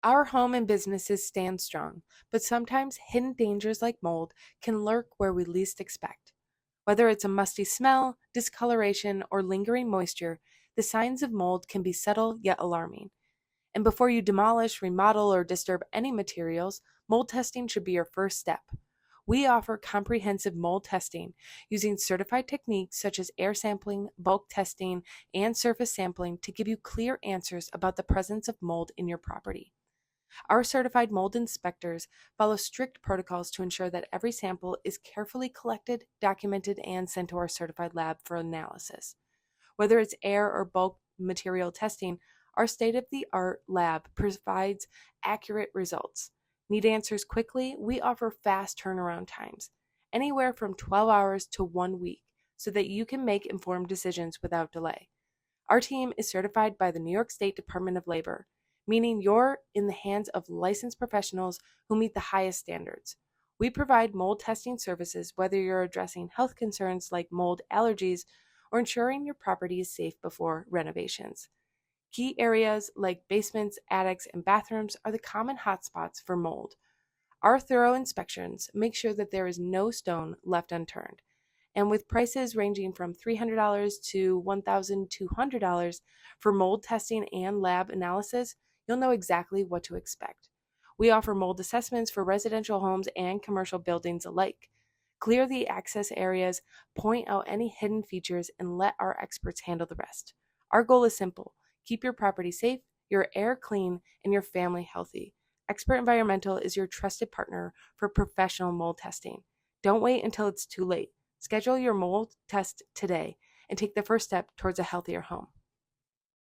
Our home and businesses stand strong, but sometimes hidden dangers like mold can lurk where we least expect. Whether it's a musty smell, discoloration, or lingering moisture, the signs of mold can be subtle yet alarming. And before you demolish, remodel, or disturb any materials, mold testing should be your first step. We offer comprehensive mold testing using certified techniques such as air sampling, bulk testing, and surface sampling to give you clear answers about the presence of mold in your property. Our certified mold inspectors follow strict protocols to ensure that every sample is carefully collected, documented, and sent to our certified lab for analysis. Whether it's air or bulk material testing, our state of the art lab provides accurate results. Need answers quickly? We offer fast turnaround times, anywhere from 12 hours to 1 week, so that you can make informed decisions without delay. Our team is certified by the New York State Department of Labor, meaning you're in the hands of licensed professionals who meet the highest standards. We provide mold testing services whether you're addressing health concerns like mold allergies or ensuring your property is safe before renovations. Key areas like basements, attics, and bathrooms are the common hotspots for mold. Our thorough inspections make sure that there is no stone left unturned. And with prices ranging from $300 to $1,200 for mold testing and lab analysis, you'll know exactly what to expect. We offer mold assessments for residential homes and commercial buildings alike. Clear the access areas, point out any hidden features, and let our experts handle the rest. Our goal is simple: keep your property safe, your air clean, and your family healthy. Expert Environmental is your trusted partner for professional mold testing. Don't wait until it's too late. Schedule your mold test today and take the first step towards a healthier home.